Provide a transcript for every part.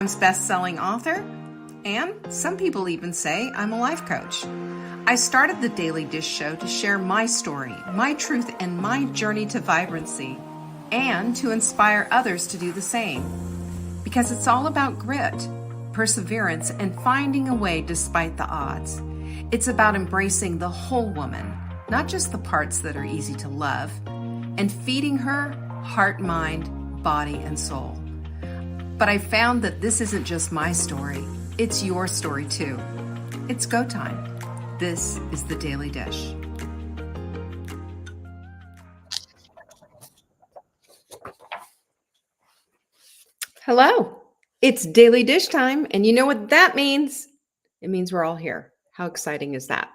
best-selling author, and some people even say I'm a life coach. I started the Daily Dish Show to share my story, my truth, and my journey to vibrancy, and to inspire others to do the same. Because it's all about grit, perseverance, and finding a way despite the odds. It's about embracing the whole woman, not just the parts that are easy to love, and feeding her heart, mind, body, and soul. But I found that this isn't just my story, it's your story too. It's go time. This is the Daily Dish. Hello, it's Daily Dish time, and you know what that means? It means we're all here. How exciting is that?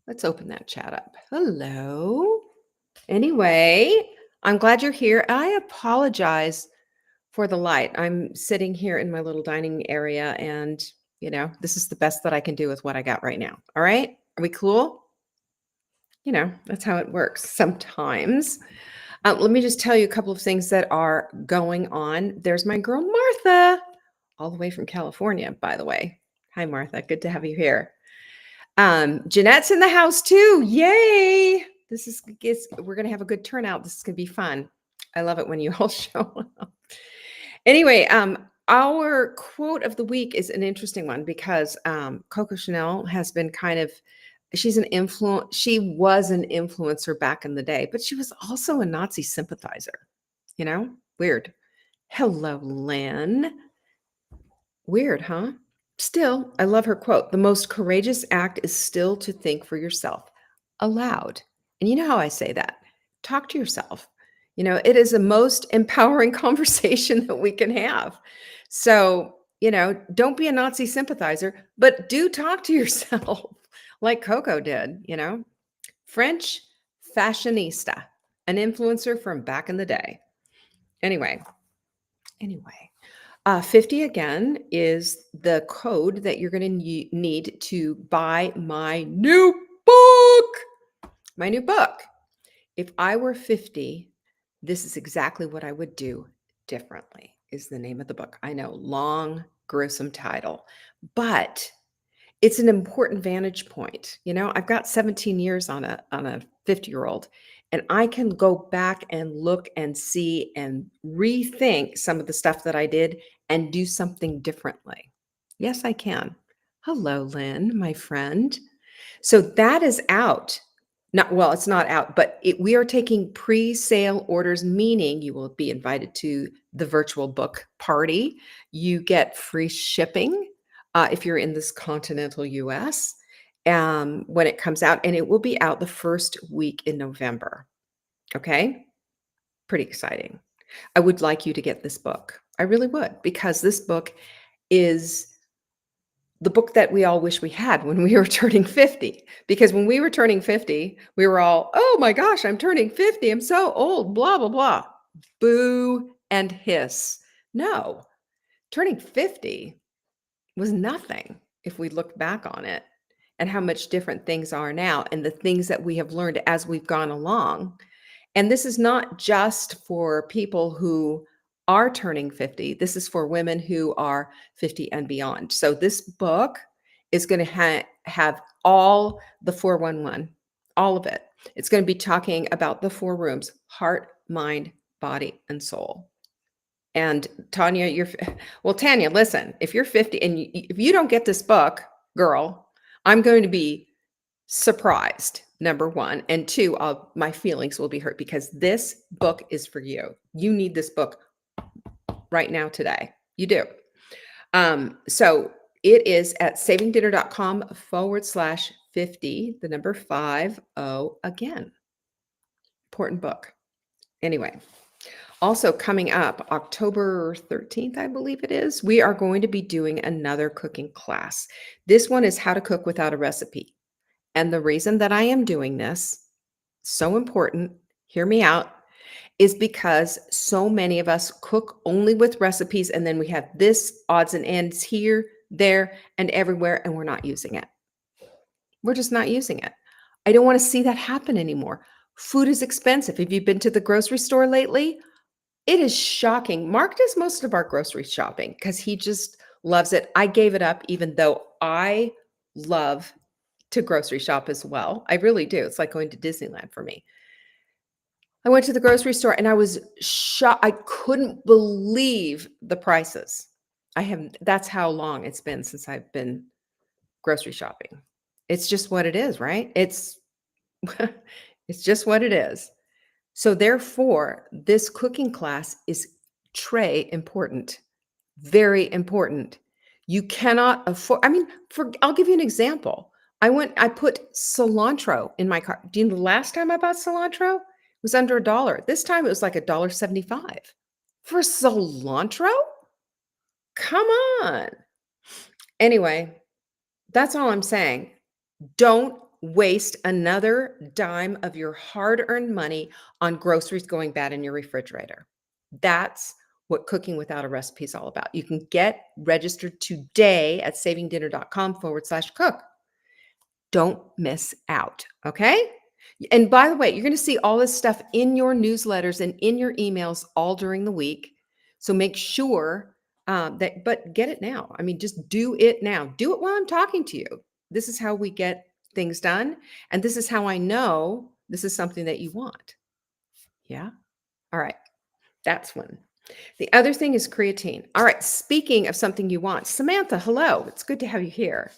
Let's open that chat up. Hello. Anyway, I'm glad you're here. I apologize for the light. I'm sitting here in my little dining area, and this is the best that I can do with what I got right now. All right? Are we cool? That's how it works sometimes. Let me just tell you a couple of things that are going on. There's my girl, Martha, all the way from California, by the way. Hi, Martha. Good to have you here. Jeanette's in the house too. Yay. We're going to have a good turnout. This is going to be fun. I love it when you all show up. Anyway, our quote of the week is an interesting one because Coco Chanel has been she was an influencer back in the day, but she was also a Nazi sympathizer. Weird. Hello, Lynn. Weird, huh? Still, I love her quote. The most courageous act is still to think for yourself aloud. And you know how I say that? Talk to yourself. It is the most empowering conversation that we can have. So, don't be a Nazi sympathizer, but do talk to yourself like Coco did, French fashionista, an influencer from back in the day. Anyway, 50 again is the code that you're going to need to buy my new book. My new book. If I were 50, this is exactly what I would do differently, is the name of the book. I know, long, gruesome title, but it's an important vantage point. I've got 17 years on a 50-year-old, and I can go back and look and see and rethink some of the stuff that I did and do something differently. Yes, I can. Hello, Lynn, my friend. So that is out. It's not out, but we are taking pre-sale orders, meaning you will be invited to the virtual book party. You get free shipping if you're in this continental US when it comes out, and it will be out the first week in November. Okay? Pretty exciting. I would like you to get this book. I really would, because this book is the book that we all wish we had when we were turning 50. Because when we were turning 50, we were all, oh my gosh, I'm turning 50. I'm so old, blah, blah, blah. Boo and hiss. No, turning 50 was nothing if we look back on it and how much different things are now and the things that we have learned as we've gone along. And this is not just for people who are turning 50. This is for women who are 50 and beyond. So this book is going to have all the 411, all of it. It's going to be talking about the 4 rooms: heart, mind, body, and soul. And Tanya, Tanya, listen, if you're 50 and if you don't get this book, girl, I'm going to be surprised, number one. And 2, my feelings will be hurt, because this book is for you. You need this book right now, today. You do. So it is at savingdinner.com/50, the number 50 again. Important book. Anyway, also coming up October 13th, I believe it is, we are going to be doing another cooking class. This one is how to cook without a recipe. And the reason that I am doing this, so important, hear me out, is because so many of us cook only with recipes, and then we have this odds and ends here, there, and everywhere, and we're not using it. We're just not using it. I don't want to see that happen anymore. Food is expensive. Have you been to the grocery store lately? It is shocking. Mark does most of our grocery shopping because he just loves it. I gave it up even though I love to grocery shop as well. I really do. It's like going to Disneyland for me. I went to the grocery store and I was shocked. I couldn't believe the prices. That's how long it's been since I've been grocery shopping. It's just what it is, right? It's just what it is. So therefore, this cooking class is très important, very important. You cannot afford, I mean, I'll give you an example. I put cilantro in my car. Do you know the last time I bought cilantro? It was under $1. This time it was like $1.75 for cilantro. Come on. Anyway, that's all I'm saying. Don't waste another dime of your hard-earned money on groceries going bad in your refrigerator. That's what Cooking Without a Recipe is all about. You can get registered today at savingdinner.com/cook. Don't miss out, okay? And by the way, you're going to see all this stuff in your newsletters and in your emails all during the week. So make sure but get it now. I mean, just do it now. Do it while I'm talking to you. This is how we get things done. And this is how I know this is something that you want. Yeah. All right. That's one. The other thing is creatine. All right. Speaking of something you want, Samantha, hello. It's good to have you here.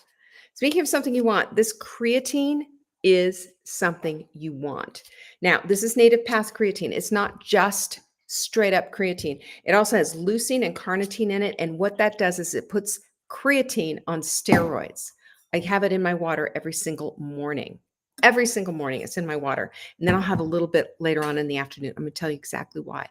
Speaking of something you want, this creatine is something you want. Now, this is Native Path creatine. It's not just straight up creatine. It also has leucine and carnitine in it. And what that does is it puts creatine on steroids. I have it in my water every single morning. Every single morning, it's in my water. And then I'll have a little bit later on in the afternoon. I'm going to tell you exactly why.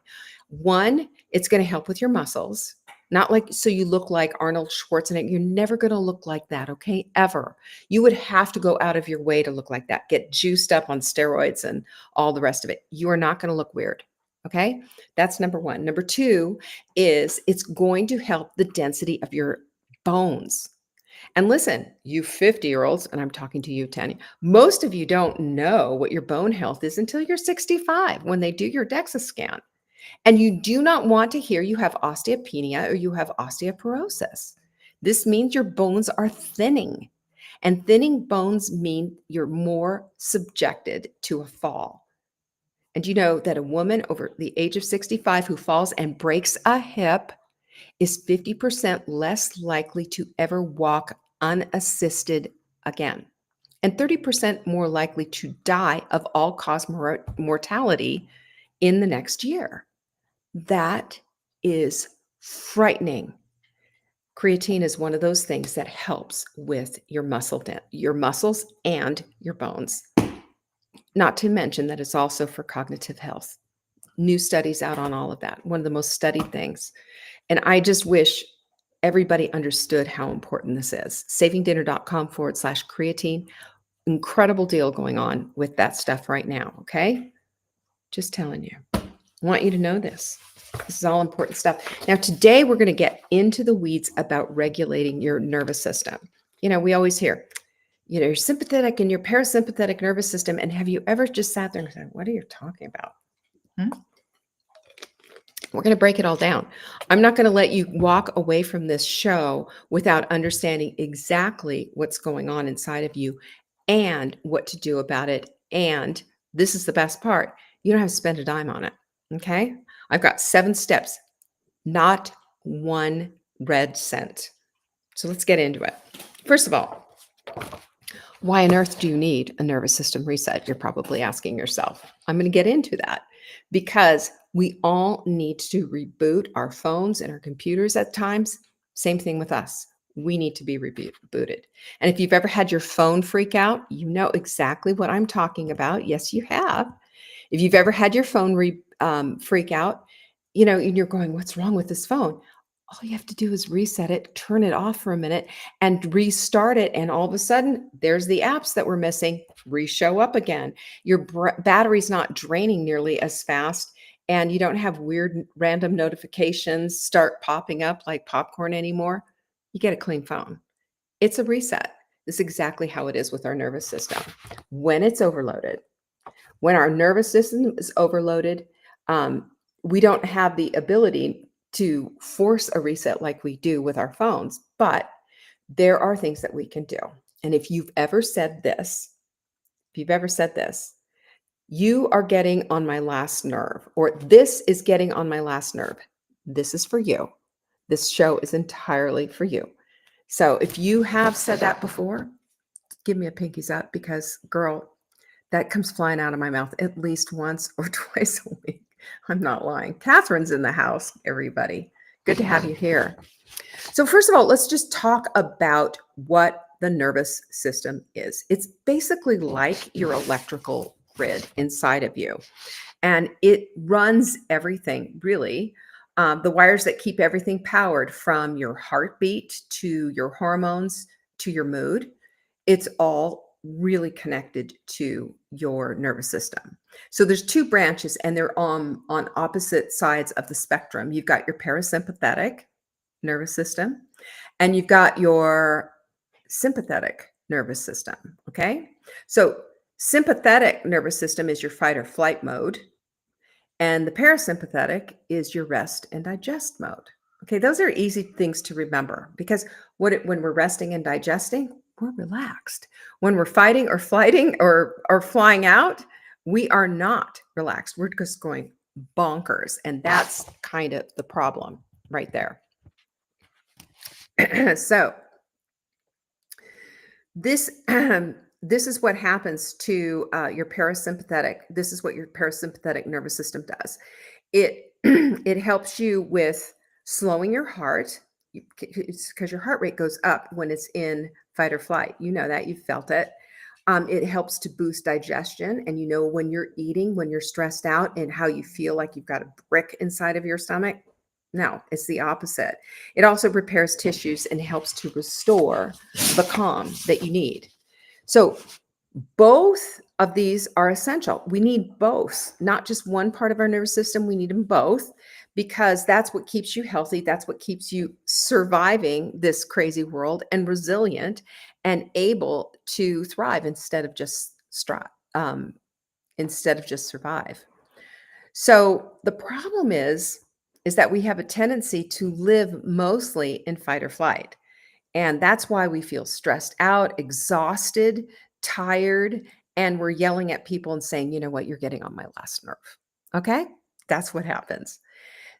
One, it's going to help with your muscles. Not like so you look like Arnold Schwarzenegger. You're never going to look like that, okay? Ever. You would have to go out of your way to look like that, get juiced up on steroids and all the rest of it. You are not going to look weird, okay? That's number one. Number two is it's going to help the density of your bones. And listen, you 50-year-olds, and I'm talking to you, Tanya, most of you don't know what your bone health is until you're 65 when they do your DEXA scan. And you do not want to hear you have osteopenia or you have osteoporosis. This means your bones are thinning. And thinning bones mean you're more subjected to a fall. And you know that a woman over the age of 65 who falls and breaks a hip is 50% less likely to ever walk unassisted again, and 30% more likely to die of all-cause mortality in the next year. That is frightening. Creatine is one of those things that helps with your muscles and your bones. Not to mention that it's also for cognitive health. New studies out on all of that. One of the most studied things. And I just wish everybody understood how important this is. Savingdinner.com/creatine. Incredible deal going on with that stuff right now. Okay. Just telling you. I want you to know this. This is all important stuff. Now, today we're going to get into the weeds about regulating your nervous system. You know, we always hear, you know, your sympathetic and your parasympathetic nervous system. And have you ever just sat there and said, what are you talking about? We're going to break it all down. I'm not going to let you walk away from this show without understanding exactly what's going on inside of you and what to do about it. And this is the best part. You don't have to spend a dime on it. Okay. I've got 7 steps, not one red cent. So let's get into it. First of all, why on earth do you need a nervous system reset? You're probably asking yourself. I'm going to get into that because we all need to reboot our phones and our computers at times. Same thing with us. We need to be rebooted. And if you've ever had your phone freak out, you know exactly what I'm talking about. Yes, you have. If you've ever had your phone freak out, you know, and you're going, what's wrong with this phone? All you have to do is reset it, turn it off for a minute and restart it. And all of a sudden, there's the apps that were missing, show up again. Your battery's not draining nearly as fast. And you don't have weird random notifications start popping up like popcorn anymore. You get a clean phone. It's a reset. This is exactly how it is with our nervous system. When it's overloaded, when our nervous system is overloaded, we don't have the ability to force a reset like we do with our phones, but there are things that we can do. And if you've ever said this, if you've ever said this, you are getting on my last nerve, or this is getting on my last nerve, this is for you. This show is entirely for you. So if you have said that before, give me a pinkies up because, girl, that comes flying out of my mouth at least once or twice a week. I'm not lying. Catherine's in the house, everybody. Good to have you here. So first of all, let's just talk about what the nervous system is. It's basically like your electrical grid inside of you, and it runs everything, really. The wires that keep everything powered, from your heartbeat to your hormones to your mood, it's all really connected to your nervous system. So there's two branches, and they're on opposite sides of the spectrum. You've got your parasympathetic nervous system, and you've got your sympathetic nervous system. Okay. So sympathetic nervous system is your fight or flight mode, and the parasympathetic is your rest and digest mode. Okay. Those are easy things to remember because when we're resting and digesting, we're relaxed. When we're fighting or flighting or flying out, we are not relaxed. We're just going bonkers. And that's kind of the problem right there. So this this is what happens to your parasympathetic. This is what your parasympathetic nervous system does. It it helps you with slowing your heart because your heart rate goes up when it's in fight or flight. You know that, you've felt it. It helps to boost digestion, and you know when you're eating, when you're stressed out, and how you feel like you've got a brick inside of your stomach. No, it's the opposite. It also repairs tissues and helps to restore the calm that you need. So both of these are essential. We need both, not just one part of our nervous system. We need them both because that's what keeps you healthy. That's what keeps you surviving this crazy world and resilient and able to thrive instead of just survive. So the problem is that we have a tendency to live mostly in fight or flight. And that's why we feel stressed out, exhausted, tired, and we're yelling at people and saying, you know what, you're getting on my last nerve. Okay? That's what happens.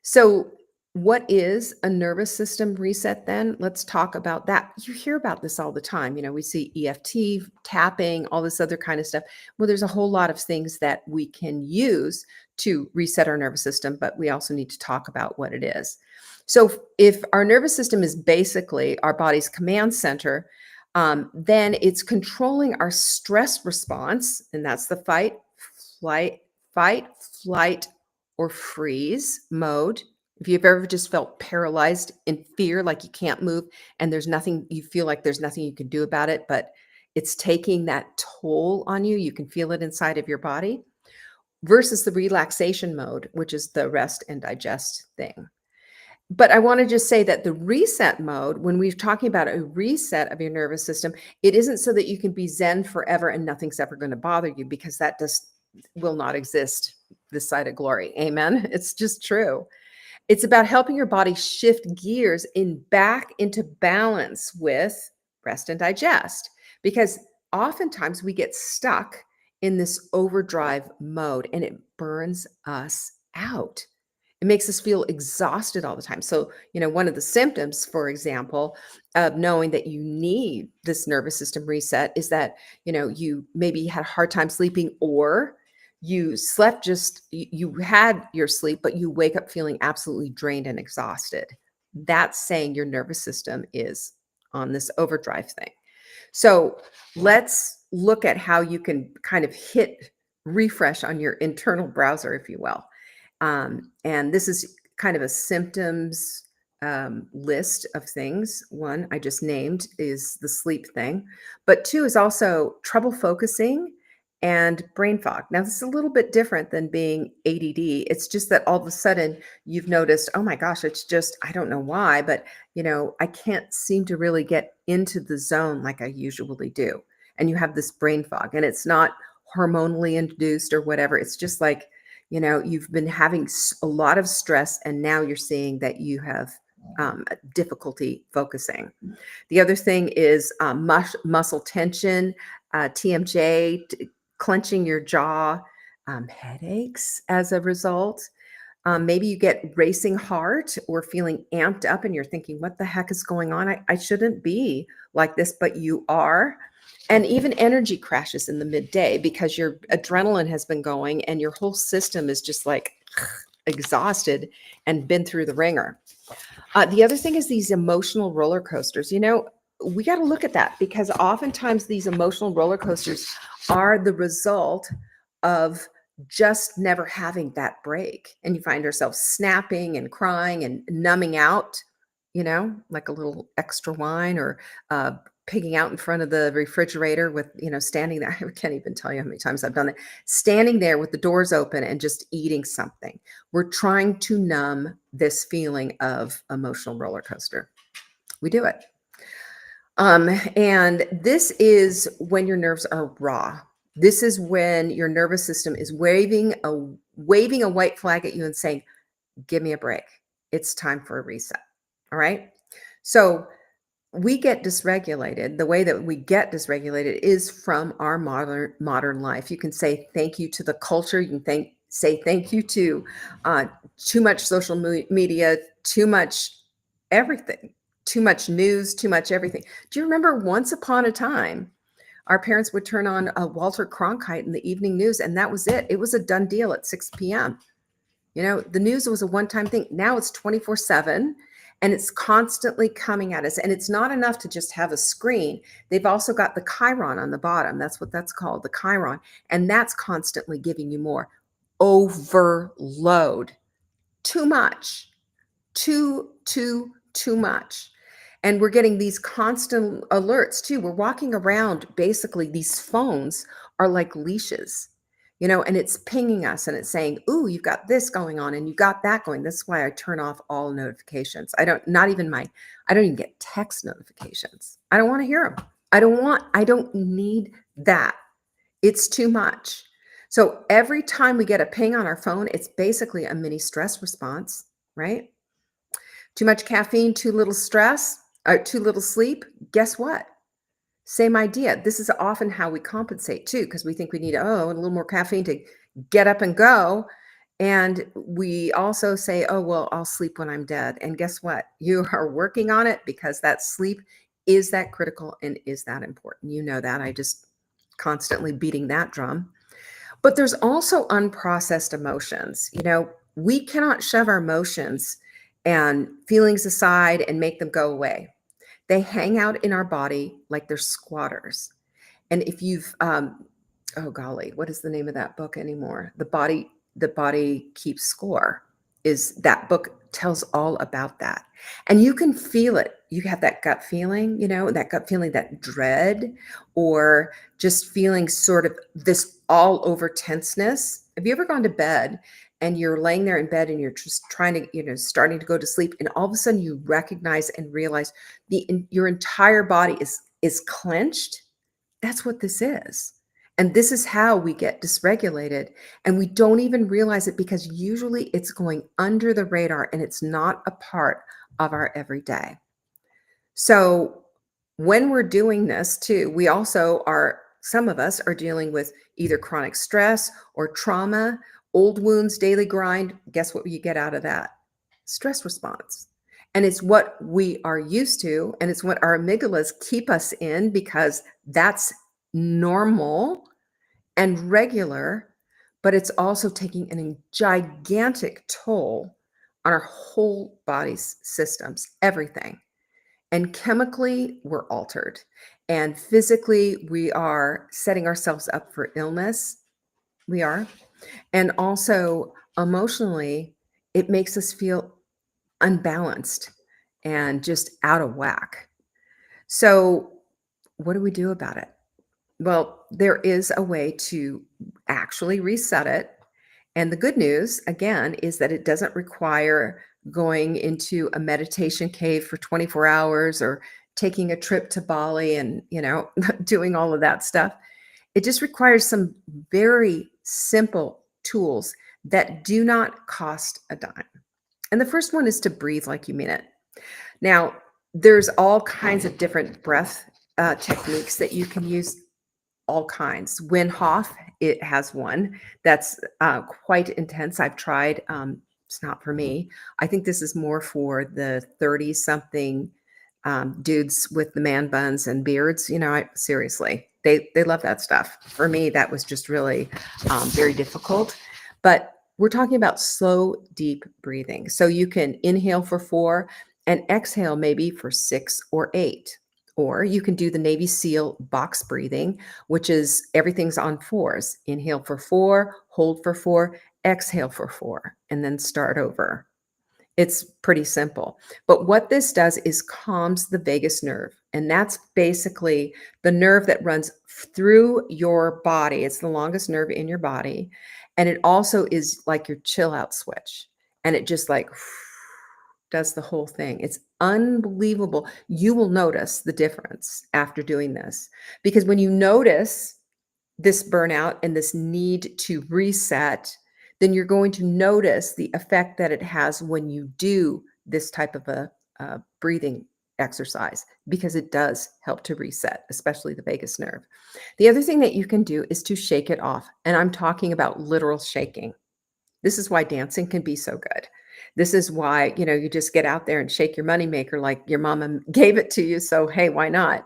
So, what is a nervous system reset then? Let's talk about that. You hear about this all the time. You know, we see EFT, tapping, all this other kind of stuff. Well, there's a whole lot of things that we can use to reset our nervous system, but we also need to talk about what it is. So, if our nervous system is basically our body's command center, then it's controlling our stress response, and that's the flight, flight, or freeze mode. If you've ever just felt paralyzed in fear, like you can't move and there's nothing, you feel like there's nothing you can do about it, but it's taking that toll on you, you can feel it inside of your body, versus the relaxation mode, which is the rest and digest thing. But I want to just say that the reset mode, when we're talking about a reset of your nervous system, it isn't so that you can be zen forever and nothing's ever going to bother you, because that just will not exist this side of glory. Amen. It's just true. It's about helping your body shift gears back into balance with rest and digest, because oftentimes we get stuck in this overdrive mode and it burns us out. It makes us feel exhausted all the time. So, you know, one of the symptoms, for example, of knowing that you need this nervous system reset is that, you know, you maybe had a hard time sleeping, or you slept you had your sleep, but you wake up feeling absolutely drained and exhausted. That's saying your nervous system is on this overdrive thing. So let's look at how you can kind of hit refresh on your internal browser, if you will. And this is kind of a symptoms list of things. One I just named is the sleep thing, but two is also trouble focusing and brain fog. Now, this is a little bit different than being ADD. It's just that all of a sudden you've noticed, oh my gosh, it's just, I don't know why, but you know, I can't seem to really get into the zone like I usually do. And you have this brain fog, and it's not hormonally induced or whatever. It's just like You've been having a lot of stress, and now you're seeing that you have difficulty focusing. The other thing is muscle tension, TMJ, clenching your jaw, headaches as a result. Maybe you get racing heart or feeling amped up and you're thinking, what the heck is going on? I shouldn't be like this, but you are. And even energy crashes in the midday because your adrenaline has been going and your whole system is just like exhausted and been through the ringer. The other thing is these emotional roller coasters. We got to look at that because oftentimes these emotional roller coasters are the result of just never having that break. And you find yourself snapping and crying and numbing out, like a little extra wine or pigging out in front of the refrigerator with, standing there. I can't even tell you how many times I've done it. Standing there with the doors open and just eating something. We're trying to numb this feeling of emotional roller coaster. We do it. And this is when your nerves are raw. This is when your nervous system is waving a white flag at you and saying, give me a break. It's time for a reset. All right. So we get dysregulated. The way that we get dysregulated is from our modern life. You can say thank you to the culture. You can say thank you to too much social media, too much everything, too much news, too much everything. Do you remember once upon a time, our parents would turn on Walter Cronkite in the evening news, and that was it. It was a done deal at 6 p.m. The news was a one-time thing. Now it's 24/7. And it's constantly coming at us. And it's not enough to just have a screen. They've also got the Chiron on the bottom. That's what that's called, the Chiron. And that's constantly giving you more. Overload. Too much. Too much. And we're getting these constant alerts too. We're walking around, basically, these phones are like leashes. And it's pinging us and it's saying, ooh, you've got this going on and you got that going. That's why I turn off all notifications. I don't even get text notifications. I don't want to hear them. I don't need that. It's too much. So every time we get a ping on our phone, it's basically a mini stress response, right? Too much caffeine, too little stress, or too little sleep. Guess what? Same idea. This is often how we compensate too, because we think we need, a little more caffeine to get up and go. And we also say, oh, well, I'll sleep when I'm dead. And guess what? You are working on it because that sleep is that critical and is that important. You know that. I just constantly beating that drum. But there's also unprocessed emotions. We cannot shove our emotions and feelings aside and make them go away. They hang out in our body like they're squatters. And if you've, oh golly, what is the name of that book anymore? The Body Keeps Score. Is that book tells all about that. And you can feel it. You have that gut feeling, that gut feeling, that dread, or just feeling sort of this all over tenseness. Have you ever gone to bed and you're laying there in bed and you're just trying to, starting to go to sleep, and all of a sudden you recognize and realize your entire body is clenched? That's what this is. And this is how we get dysregulated. And we don't even realize it because usually it's going under the radar and it's not a part of our everyday. So when we're doing this too, some of us are dealing with either chronic stress or trauma, old wounds, daily grind. Guess what you get out of that? Stress response. And it's what we are used to, and it's what our amygdalas keep us in because that's normal and regular, but it's also taking a gigantic toll on our whole body's systems, everything. And chemically, we're altered. And physically, we are setting ourselves up for illness. We are. And also emotionally, it makes us feel unbalanced and just out of whack. So, what do we do about it? Well, there is a way to actually reset it. And the good news, again, is that it doesn't require going into a meditation cave for 24 hours or taking a trip to Bali and, doing all of that stuff. It just requires some very simple tools that do not cost a dime. And the first one is to breathe like you mean it. Now, there's all kinds of different breath techniques that you can use, all kinds. Wim Hof, it has one that's quite intense. I've tried. It's not for me. I think this is more for the 30 something dudes with the man buns and beards. Seriously, they love that stuff. For me, that was just really very difficult. But we're talking about slow, deep breathing. So you can inhale for 4 and exhale maybe for 6 or 8. Or you can do the Navy SEAL box breathing, which is everything's on 4s. Inhale for 4, hold for 4, exhale for 4, and then start over. It's pretty simple. But what this does is calms the vagus nerve. And that's basically the nerve that runs through your body. It's the longest nerve in your body. And it also is like your chill out switch. And it just like does the whole thing. It's unbelievable. You will notice the difference after doing this, because when you notice this burnout and this need to reset, then you're going to notice the effect that it has when you do this type of a breathing exercise, because it does help to reset, especially the vagus nerve. The other thing that you can do is to shake it off. And I'm talking about literal shaking. This is why dancing can be so good. This is why, you just get out there and shake your moneymaker like your mama gave it to you. So, hey, why not?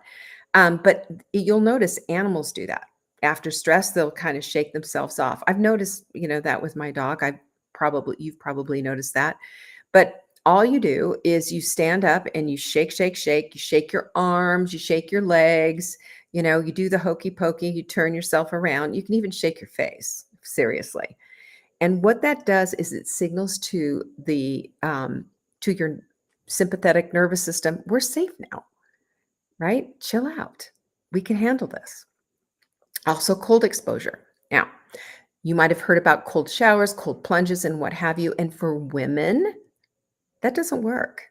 But you'll notice animals do that. After stress, they'll kind of shake themselves off. I've noticed, that with my dog. You've probably noticed that. But all you do is you stand up and you shake, shake, shake. You shake your arms, you shake your legs, you do the hokey pokey, you turn yourself around. You can even shake your face, seriously. And what that does is it signals to to your sympathetic nervous system, we're safe now, right? Chill out. We can handle this. Also, cold exposure. Now, you might have heard about cold showers, cold plunges, and what have you. And for women, that doesn't work.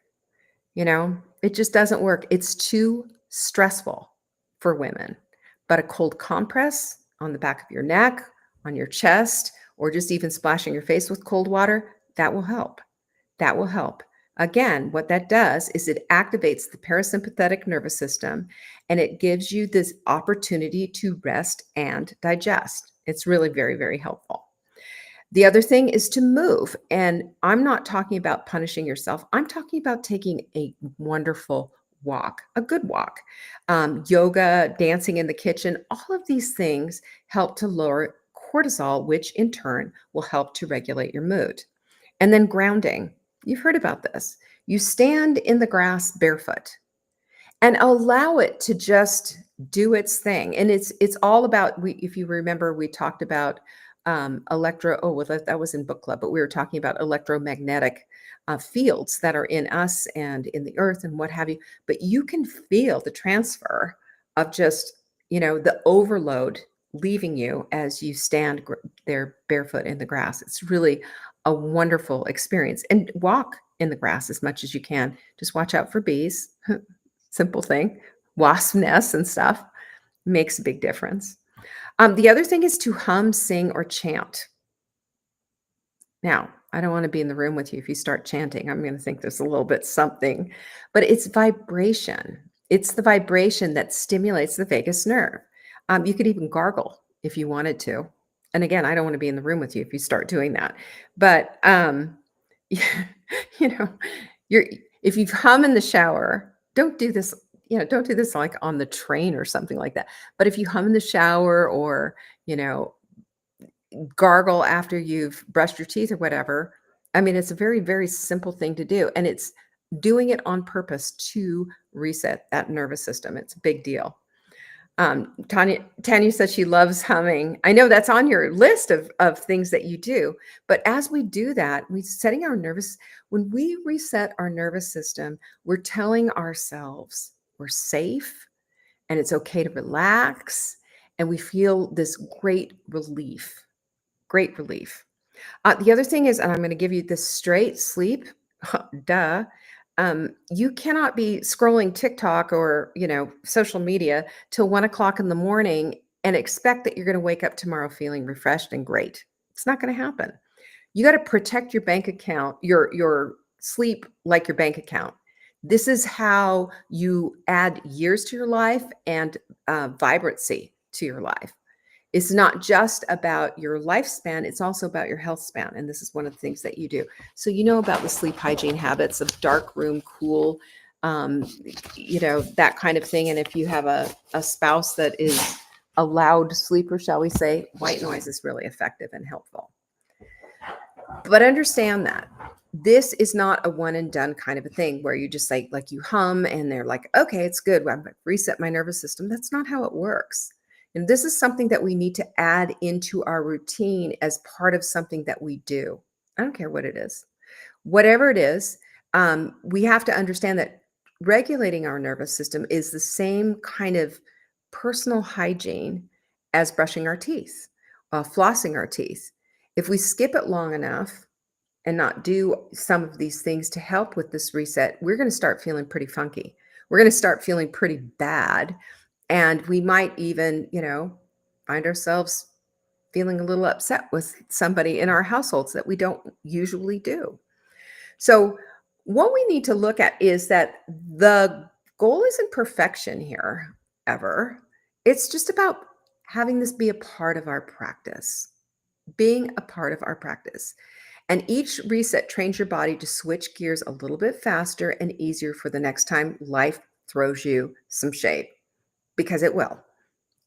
It just doesn't work. It's too stressful for women. But a cold compress on the back of your neck, on your chest, or just even splashing your face with cold water, that will help. That will help. Again, what that does is it activates the parasympathetic nervous system, and it gives you this opportunity to rest and digest. It's really very, very helpful. The other thing is to move. And I'm not talking about punishing yourself. I'm talking about taking a wonderful walk, a good walk. Yoga, dancing in the kitchen, all of these things help to lower cortisol, which in turn will help to regulate your mood. And then grounding. You've heard about this. You stand in the grass barefoot and allow it to just do its thing. And it's all about, if you remember, we talked about that was in book club, but we were talking about electromagnetic fields that are in us and in the earth and what have you. But you can feel the transfer of just, the overload leaving you as you stand there barefoot in the grass. It's really a wonderful experience. And walk in the grass as much as you can. Just watch out for bees. Simple thing. Wasp nests and stuff makes a big difference. The other thing is to hum, sing, or chant. Now, I don't want to be in the room with you if you start chanting. I'm going to think there's a little bit something, but it's vibration. It's the vibration that stimulates the vagus nerve. You could even gargle if you wanted to. And again, I don't want to be in the room with you if you start doing that. But if you hum in the shower, don't do this. Don't do this like on the train or something like that. But if you hum in the shower or, gargle after you've brushed your teeth or whatever, I mean, it's a very, very simple thing to do. And it's doing it on purpose to reset that nervous system. It's a big deal. Tanya says she loves humming. I know that's on your list of things that you do. But as we do that, when we reset our nervous system, we're telling ourselves we're safe and it's okay to relax. And we feel this great relief. Great relief. The other thing is, and I'm going to give you this straight, sleep. Duh. You cannot be scrolling TikTok or, social media till 1 o'clock in the morning and expect that you're going to wake up tomorrow feeling refreshed and great. It's not going to happen. You got to protect your bank account, your sleep like your bank account. This is how you add years to your life and vibrancy to your life. It's not just about your lifespan, it's also about your health span. And this is one of the things that you do. So, you know about the sleep hygiene habits of dark room, cool, um, that kind of thing. And if you have a spouse that is a loud sleeper, shall we say, white noise is really effective and helpful. But understand that this is not a one and done kind of a thing where you just like you hum and they're like, okay, it's good. I'm going to reset my nervous system. That's not how it works. And this is something that we need to add into our routine as part of something that we do. I don't care what it is. Whatever it is, we have to understand that regulating our nervous system is the same kind of personal hygiene as brushing our teeth, flossing our teeth. If we skip it long enough and not do some of these things to help with this reset, we're going to start feeling pretty funky. We're going to start feeling pretty bad. And we might even, find ourselves feeling a little upset with somebody in our households that we don't usually do. So, what we need to look at is that the goal isn't perfection here ever. It's just about having this be a part of our practice, being a part of our practice. And each reset trains your body to switch gears a little bit faster and easier for the next time life throws you some shade, because it will.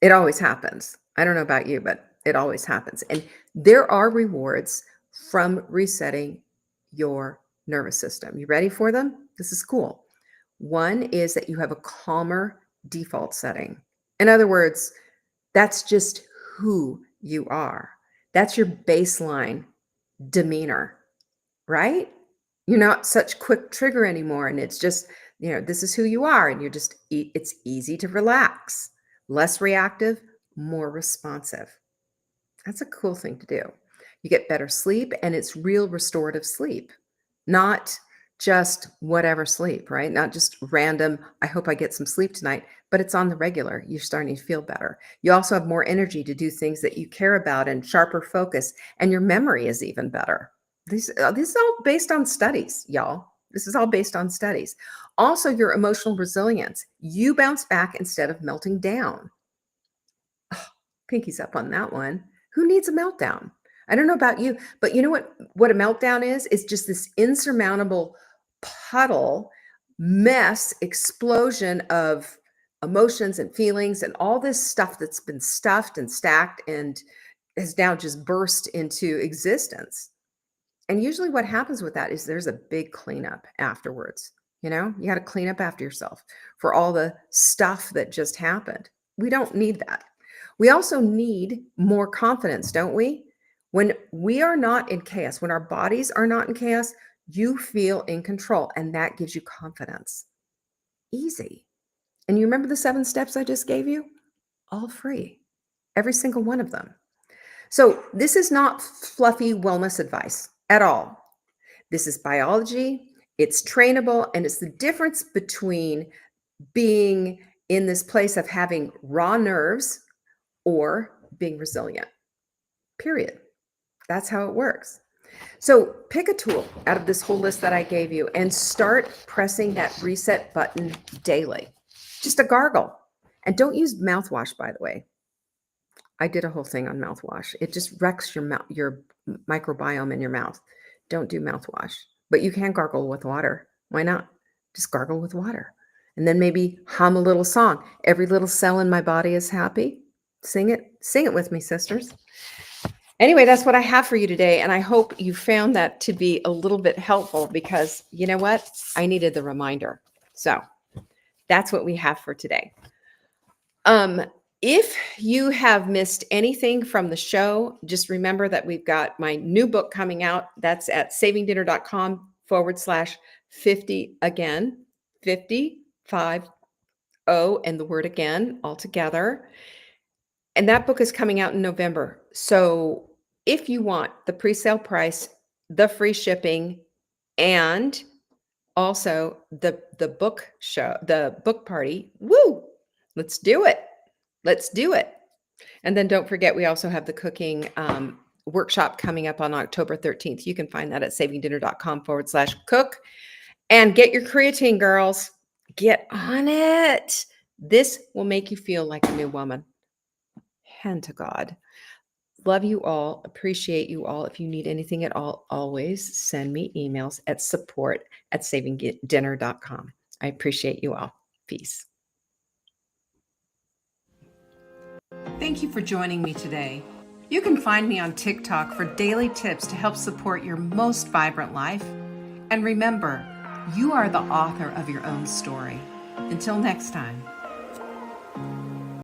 It always happens. I don't know about you, but it always happens. And there are rewards from resetting your nervous system. You ready for them? This is cool. One is that you have a calmer default setting. In other words, that's just who you are. That's your baseline demeanor, right? You're not such quick trigger anymore. And it's just, this is who you are. And it's easy to relax, less reactive, more responsive. That's a cool thing to do. You get better sleep, and it's real restorative sleep, not just whatever sleep, right? Not just random, I hope I get some sleep tonight, but it's on the regular. You're starting to feel better. You also have more energy to do things that you care about and sharper focus, and your memory is even better. This is all based on studies, y'all. This is all based on studies. Also, your emotional resilience. You bounce back instead of melting down. Pinky's up on that one. Who needs a meltdown? I don't know about you, but you know what a meltdown is? It's just this insurmountable puddle, mess, explosion of emotions and feelings and all this stuff that's been stuffed and stacked and has now just burst into existence. And usually what happens with that is there's a big cleanup afterwards. You got to clean up after yourself for all the stuff that just happened. We don't need that. We also need more confidence, don't we? When we are not in chaos, when our bodies are not in chaos, you feel in control, and that gives you confidence. Easy. And you remember the 7 steps I just gave you? All free, every single one of them. So this is not fluffy wellness advice at all. This is biology, it's trainable, and it's the difference between being in this place of having raw nerves or being resilient, period. That's how it works. So pick a tool out of this whole list that I gave you and start pressing that reset button daily. Just a gargle. And don't use mouthwash, by the way. I did a whole thing on mouthwash. It just wrecks your microbiome in your mouth. Don't do mouthwash, but you can gargle with water. Why not? Just gargle with water. And then maybe hum a little song. Every little cell in my body is happy. Sing it with me, sisters. Anyway, that's what I have for you today. And I hope you found that to be a little bit helpful, because you know what? I needed the reminder. So that's what we have for today. If you have missed anything from the show, just remember that we've got my new book coming out. That's at savingdinner.com/50 again, 50, and the word again all together. And that book is coming out in November. So if you want the pre-sale price, the free shipping, and also the book show, the book party, woo, let's do it. Let's do it. And then don't forget, we also have the cooking workshop coming up on October 13th. You can find that at savingdinner.com/cook. And get your creatine, girls. Get on it. This will make you feel like a new woman. Hand to God. Love you all. Appreciate you all. If you need anything at all, always send me emails at support@savingdinner.com. I appreciate you all. Peace. Thank you for joining me today. You can find me on TikTok for daily tips to help support your most vibrant life. And remember, you are the author of your own story. Until next time.